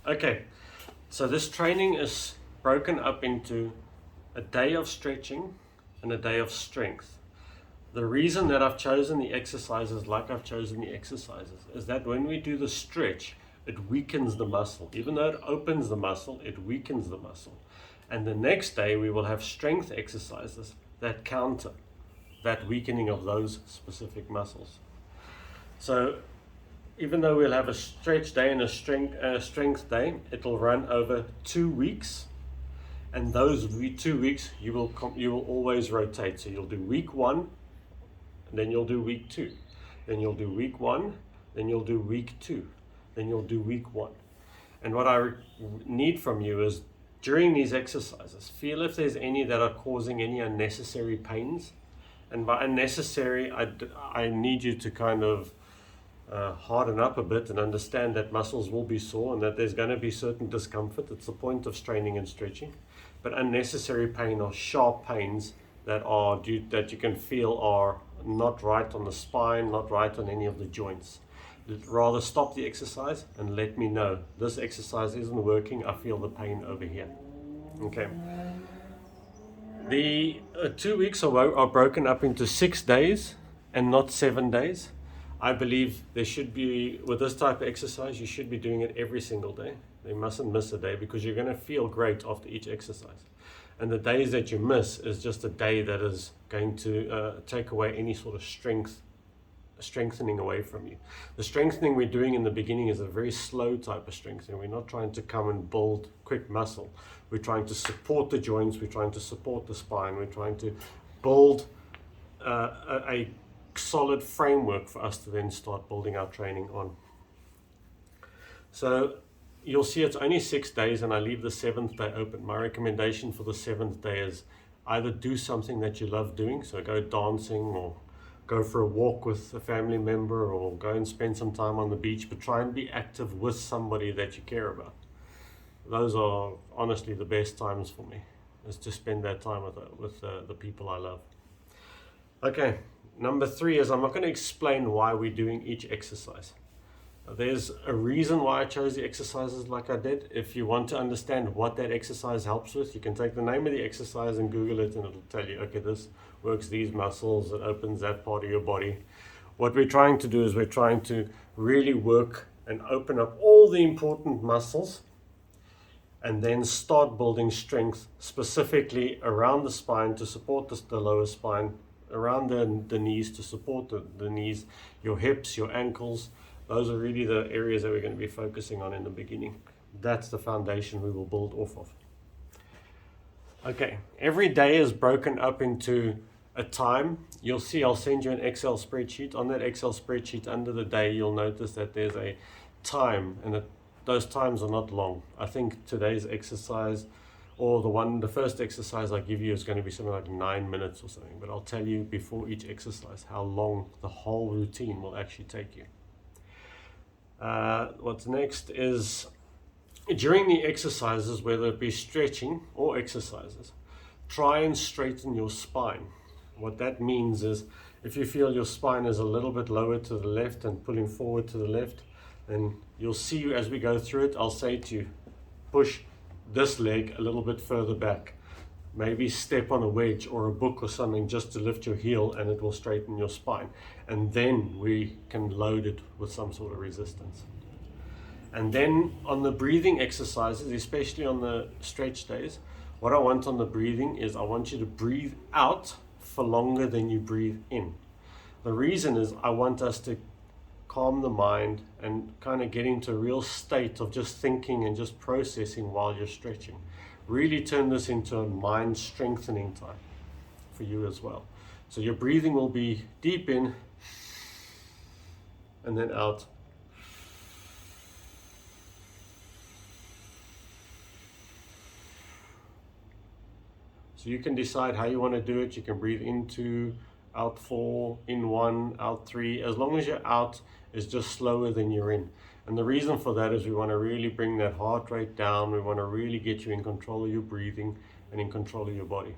Okay, so this training is broken up into a day of stretching and a day of strength. The reason that I've chosen the exercises like I've chosen the exercises is that when we do the stretch, it weakens the muscle. Even though it opens the muscle, it weakens the muscle. And the next day we will have strength exercises that counter that weakening of those specific muscles. So even though we'll have a stretch day and a strength day, it'll run over 2 weeks. And those 2 weeks you will always rotate. So you'll do week 1, and then you'll do week 2, then you'll do week 1, then you'll do week 2, then you'll do week 1. And what I need from you is during these exercises, feel if there's any that are causing any unnecessary pains. And by unnecessary, I need you to kind of harden up a bit and understand that muscles will be sore and that there's going to be certain discomfort. It's the point of straining and stretching. But unnecessary pain or sharp pains that you can feel are not right on the spine, not right on any of the joints. Rather stop the exercise and let me know this exercise isn't working. I feel the pain over here. Okay. The 2 weeks are broken up into 6 days and not 7 days. I believe there should be, with this type of exercise, you should be doing it every single day. You mustn't miss a day because you're going to feel great after each exercise. And the days that you miss is just a day that is going to take away any sort of strengthening away from you. The strengthening we're doing in the beginning is a very slow type of strengthening. We're not trying to come and build quick muscle. We're trying to support the joints. We're trying to support the spine. We're trying to build a solid framework for us to then start building our training on. So you'll see it's only 6 days and I leave the 7th day open. My recommendation for the 7th day is either do something that you love doing, so go dancing or go for a walk with a family member or go and spend some time on the beach, but try and be active with somebody that you care about. Those are honestly the best times for me, is to spend that time with the people I love. Okay, number 3 is I'm not going to explain why we're doing each exercise. There's a reason why I chose the exercises like I did. If you want to understand what that exercise helps with, you can take the name of the exercise and Google it and it'll tell you, okay, this works these muscles, it opens that part of your body. What we're trying to do is we're trying to really work and open up all the important muscles and then start building strength specifically around the spine to support the lower spine, around the knees to support the knees, your hips, your ankles. Those are really the areas that we're going to be focusing on in the beginning. That's the foundation we will build off of. Okay, every day is broken up into a time. You'll see I'll send you an Excel spreadsheet. On that Excel spreadsheet under the day, you'll notice that there's a time and those times are not long. I think today's exercise or the first exercise I give you is going to be something like 9 minutes or something. But I'll tell you before each exercise how long the whole routine will actually take you. What's next is during the exercises, whether it be stretching or exercises, try and straighten your spine. What that means is if you feel your spine is a little bit lower to the left and pulling forward to the left, then you'll see as we go through it, I'll say to you, push this leg a little bit further back. Maybe step on a wedge or a book or something just to lift your heel and it will straighten your spine. And then we can load it with some sort of resistance. And then on the breathing exercises, especially on the stretch days, what I want on the breathing is I want you to breathe out for longer than you breathe in. The reason is I want us to calm the mind and kind of get into a real state of just thinking and just processing while you're stretching. Really turn this into a mind strengthening time for you as well. So your breathing will be deep in and then out. So you can decide how you want to do it. You can breathe in 2, out 4, in 1, out 3. As long as your out is just slower than you're in. And the reason for that is we want to really bring that heart rate down. We want to really get you in control of your breathing and in control of your body.